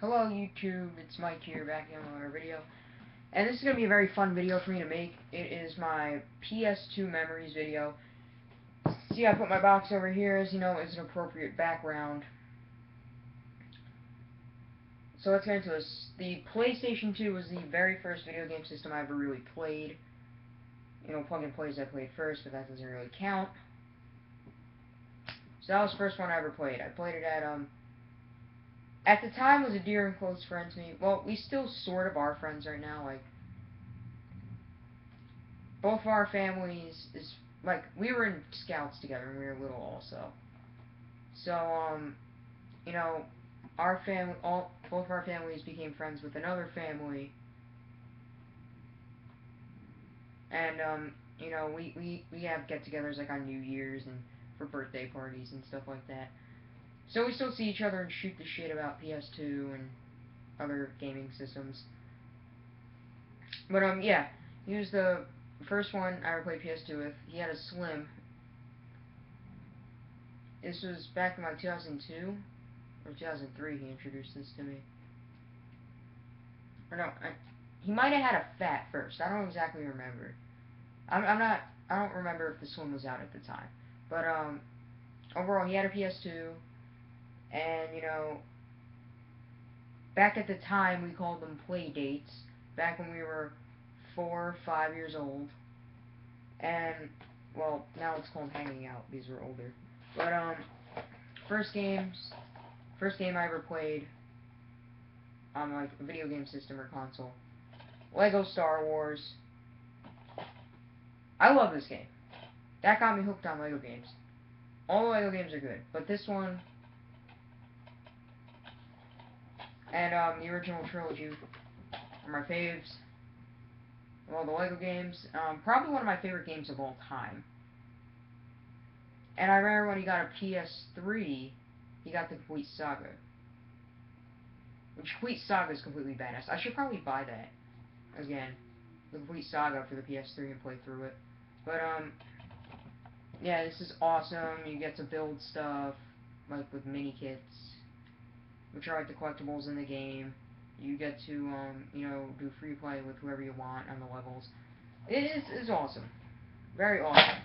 Hello YouTube, it's Mike here, back in another video. And this is going to be a very fun video for me to make. It is my PS2 memories video. See, I put my box over here, as you know, as an appropriate background. So let's get into this. The PlayStation 2 was the very first video game system I ever really played. You know, plug-and plays I played first, but that doesn't really count. So that was the first one I ever played. I played it at the time, was a dear and close friend to me. Well, we still sort of are friends right now. Like, both of our families is like we were in scouts together when we were little also. So you know, our family, both of our families became friends with another family, and you know, we have get-togethers like on New Year's and for birthday parties and stuff like that. So we still see each other and shoot the shit about PS2 and other gaming systems. But yeah, he was the first one I ever played PS2 with. He had a Slim. This was back in like 2002 or 2003. He introduced this to me. Or no, he might have had a Fat first. I don't exactly remember. I'm not. I don't remember if the Slim was out at the time. But overall, he had a PS2, and you know, back at the time we called them play dates. Back when we were 4 or 5 years old, and well, now it's called hanging out because we're older. But first games, first game I ever played on like a video game system or console, Lego Star Wars. I love this game. That got me hooked on Lego games. All the Lego games are good, but this one and the original trilogy are my faves. Well, the Lego games, probably one of my favorite games of all time. And I remember when he got a PS3, he got the Complete Saga. Which Complete Saga is completely badass. I should probably buy that again, the Complete Saga for the PS3 and play through it. But yeah, this is awesome. You get to build stuff like with mini kits, which are like the collectibles in the game. You get to you know, do free play with whoever you want on the levels. It's awesome, very awesome.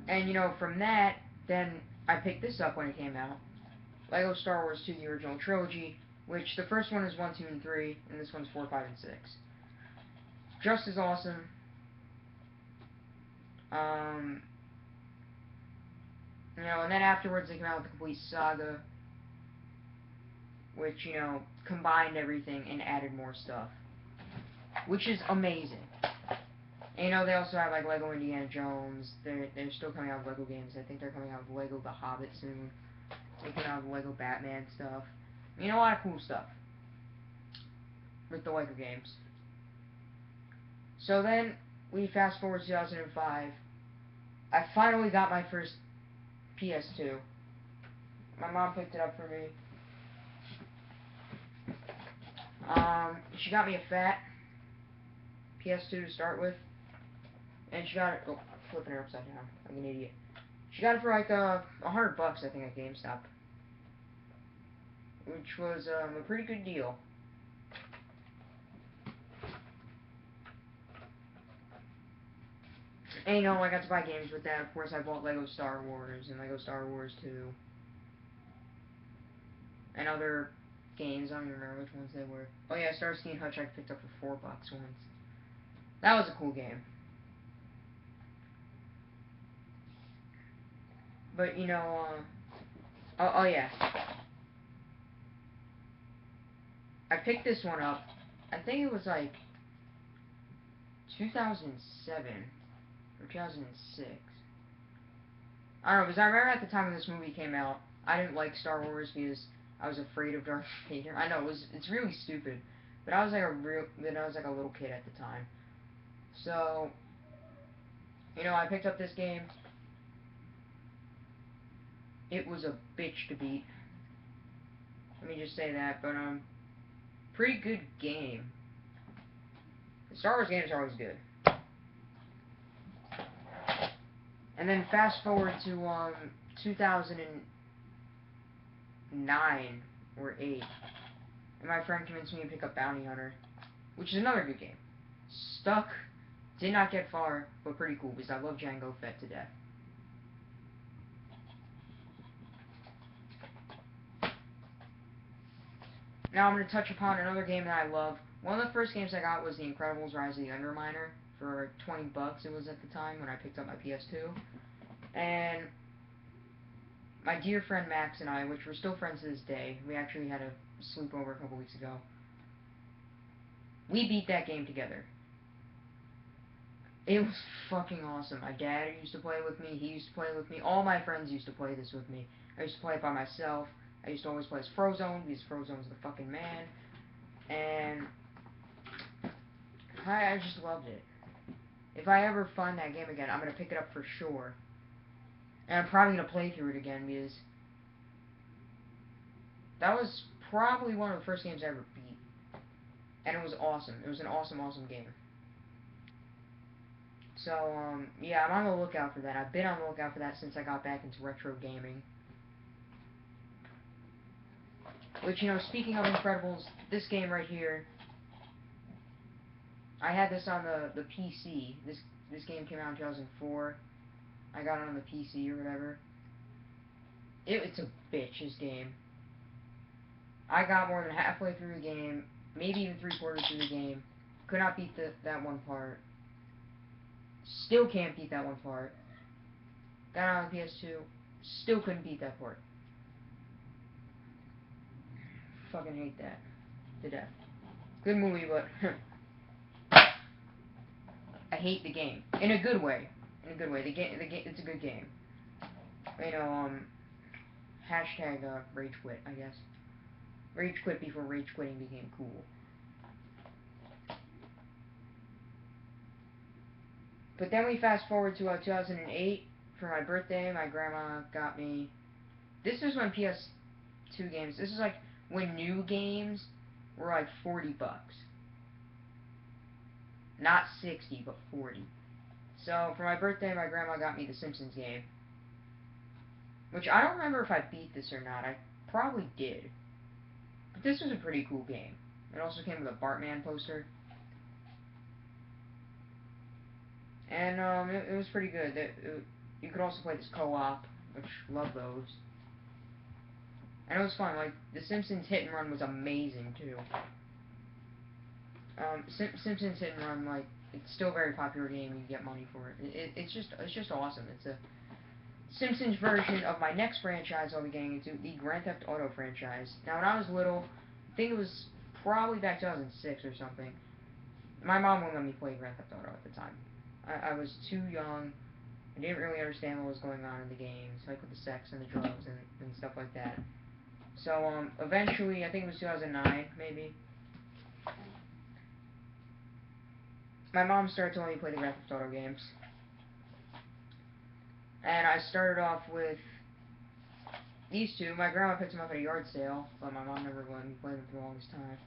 And you know, from that, then I picked this up when it came out. Lego Star Wars 2, the original trilogy, which the first one is 1, 2, and 3, and this one's 4, 5, and 6. Just as awesome. Um, you know, and then afterwards they came out with the Complete Saga, which, you know, combined everything and added more stuff, which is amazing. And, you know, they also have like Lego Indiana Jones. They're still coming out with Lego games. I think they're coming out with Lego The Hobbit soon. They're coming out with Lego Batman stuff. You know, a lot of cool stuff with the Lego games. So then we fast forward to 2005. I finally got my first PS2. My mom picked it up for me. She got me a fat PS2 to start with, and she got it. Oh, I'm flipping her upside down like an idiot. She got it for like $100, I think, at GameStop, which was a pretty good deal. And you know, I got to buy games with that. Of course, I bought Lego Star Wars and Lego Star Wars 2, and other games. I don't even remember which ones they were. Oh yeah, Starsky and Hutch I picked up for $4 once. That was a cool game. But you know, oh yeah, I picked this one up. I think it was like 2007 or 2006. I don't know, because I remember at the time when this movie came out, I didn't like Star Wars because I was afraid of Darth Vader. I know it's really stupid, but I was like a little kid at the time. So, you know, I picked up this game. It was a bitch to beat. Let me just say that, but pretty good game. The Star Wars games are always good. And then fast forward to 2000 and 9 or 8. And my friend convinced me to pick up Bounty Hunter, which is another good game. Stuck. Did not get far, but pretty cool because I love Jango Fett to death. Now I'm going to touch upon another game that I love. One of the first games I got was The Incredibles Rise of the Underminer for $20 it was at the time when I picked up my PS2. And my dear friend Max and I, which we're still friends to this day, we actually had a sleepover a couple weeks ago. We beat that game together. It was fucking awesome. My dad used to play with me, he used to play with me, all my friends used to play this with me. I used to play it by myself. I used to always play as Frozone, because Frozone's the fucking man. And I just loved it. If I ever find that game again, I'm going to pick it up for sure. And I'm probably going to play through it again, because that was probably one of the first games I ever beat. And it was awesome. It was an awesome, awesome game. So, yeah, I'm on the lookout for that. I've been on the lookout for that since I got back into retro gaming. Which, you know, speaking of Incredibles, this game right here, I had this on the PC. This game came out in 2004. I got it on the PC or whatever. It's a bitch, this game. I got more than halfway through the game, maybe even 3/4 through the game. Could not beat that one part. Still can't beat that one part. Got it on the PS2. Still couldn't beat that part. Fucking hate that to death. Good movie, but I hate the game in a good way. In a good way. The game, it's a good game. You know, hashtag rage quit, I guess. Rage quit before rage quitting became cool. But then we fast forward to 2008. For my birthday, my grandma got me. This is when PS2 games. This is like when new games were like $40. Not 60, but 40. So for my birthday, my grandma got me the Simpsons game. Which I don't remember if I beat this or not. I probably did. But this was a pretty cool game. It also came with a Bartman poster. And it was pretty good. You could also play this co-op, which love those. And it was fun. Like the Simpsons Hit and Run was amazing too. Simpsons Hit and Run, like it's still a very popular game. You can get money for it. It's just awesome. It's a Simpsons version of my next franchise I'll be getting into, the Grand Theft Auto franchise. Now when I was little, I think it was probably back 2006 or something. My mom wouldn't let me play Grand Theft Auto at the time. I was too young. I didn't really understand what was going on in the games, like with the sex and the drugs and stuff like that. So, eventually, I think it was 2009, maybe, my mom started telling me to play the Grand Theft Auto games. And I started off with these two. My grandma picked them up at a yard sale, but my mom never let me play them for the longest time.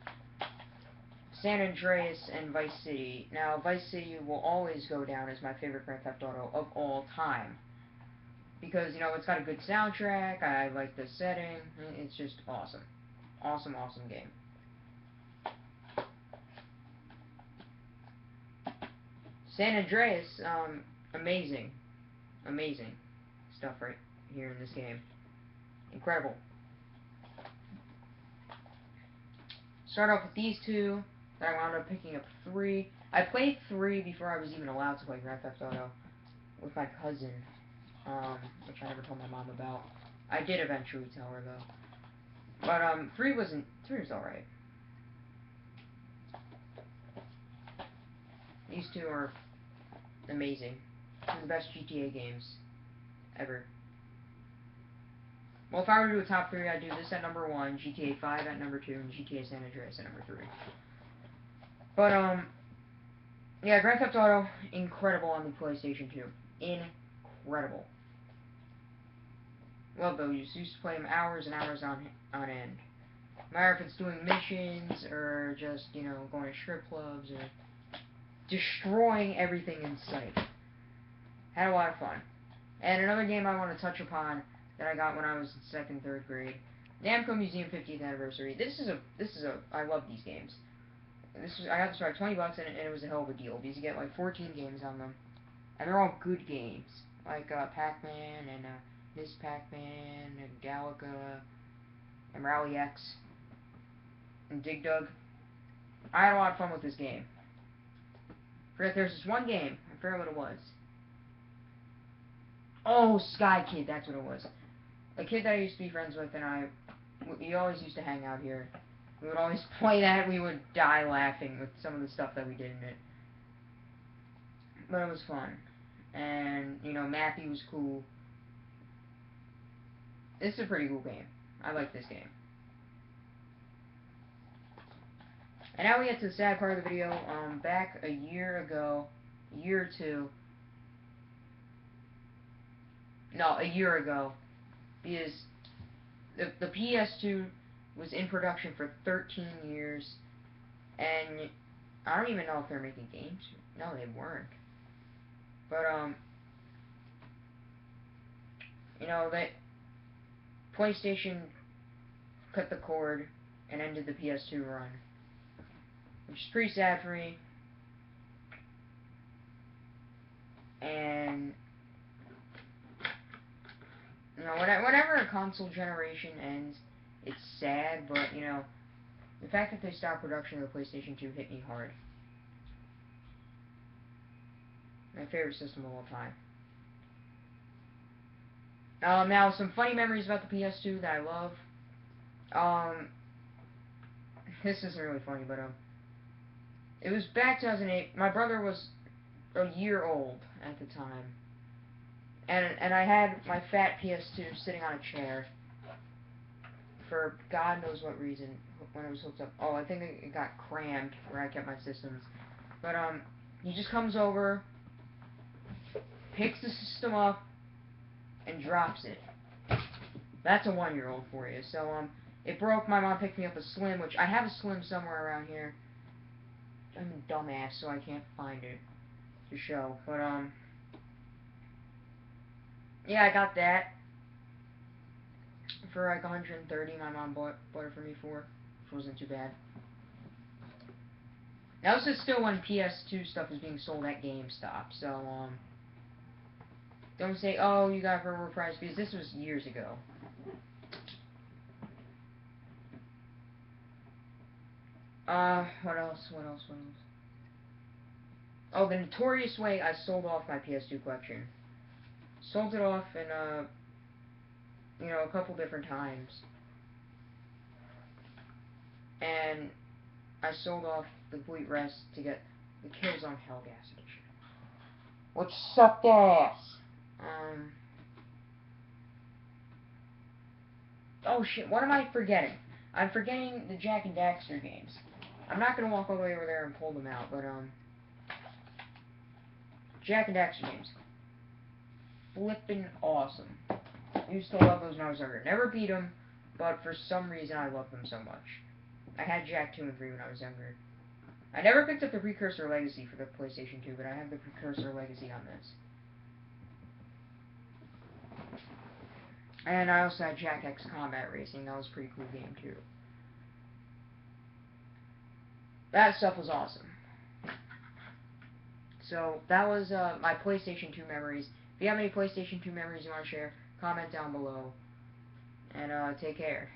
San Andreas and Vice City. Now, Vice City will always go down as my favorite Grand Theft Auto of all time. Because, you know, it's got a good soundtrack, I like the setting, it's just awesome. Awesome, awesome game. San Andreas, amazing. Amazing stuff right here in this game. Incredible. Start off with these two. Then I wound up picking up 3. I played 3 before I was even allowed to play Grand Theft Auto with my cousin, which I never told my mom about. I did eventually tell her though. But 3 was alright. These two are amazing. Two of the best GTA games ever. Well, if I were to do a top 3, I'd do this at number 1, GTA 5 at number 2, and GTA San Andreas at number 3. But, yeah, Grand Theft Auto, incredible on the PlayStation 2. Incredible. Love those. Used to play them hours and hours on end. No matter if it's doing missions, or just, you know, going to strip clubs, or destroying everything in sight. Had a lot of fun. And another game I want to touch upon that I got when I was in 2nd, 3rd grade Namco Museum 50th Anniversary. I love these games. I got this for like $20 and it was a hell of a deal because you get like 14 games on them. And they're all good games. Like Pac-Man and Miss Pac-Man and Galaga and Rally X and Dig Dug. I had a lot of fun with this game. There's this one game. I forget what it was. Oh, Sky Kid, that's what it was. A kid that I used to be friends with and we always used to hang out here. We would always play that. We would die laughing with some of the stuff that we did in it. But it was fun. And, you know, Matthew was cool. This is a pretty cool game. I like this game. And now we get to the sad part of the video. Back a year ago, a year or two, no, a year ago, because the PS2 was in production for 13 years, and I don't even know if they're making games. No, they weren't. But, you know, that PlayStation cut the cord and ended the PS2 run, which is pretty sad for me. And, you know, whenever a console generation ends, it's sad, but, you know, the fact that they stopped production of the PlayStation 2 hit me hard. My favorite system of all time. Now, some funny memories about the PS2 that I love. This isn't really funny, but, it was back 2008. My brother was a year old at the time. And I had my fat PS2 sitting on a chair for God knows what reason when it was hooked up. Oh, I think it got crammed where I kept my systems. But, he just comes over, picks the system up, and drops it. That's a 1-year-old for you. So, it broke. My mom picked me up a Slim, which I have a Slim somewhere around here. I'm a dumbass, so I can't find it to show. But, yeah, I got that for like 130. My mom bought it for me for. Which wasn't too bad. Now, this is still when PS2 stuff is being sold at GameStop, so, don't say, oh, you got it for a overpriced, because this was years ago. What else? Oh, the notorious way I sold off my PS2 collection. Sold it off in, you know, a couple different times. And I sold off the complete rest to get the Killzone Hellgas edition. Which sucked ass. Oh shit, what am I forgetting? I'm forgetting the Jak and Daxter games. I'm not gonna walk all the way over there and pull them out, but, Jak and Daxter games. Flippin' awesome. Used to love those when I was younger. Never beat them, but for some reason I love them so much. I had Jak 2 and 3 when I was younger. I never picked up the Precursor Legacy for the PlayStation 2, but I have the Precursor Legacy on this. And I also had Jak X Combat Racing. That was a pretty cool game, too. That stuff was awesome. So, that was my PlayStation 2 memories. If you have any PlayStation 2 memories you want to share, comment down below. And take care.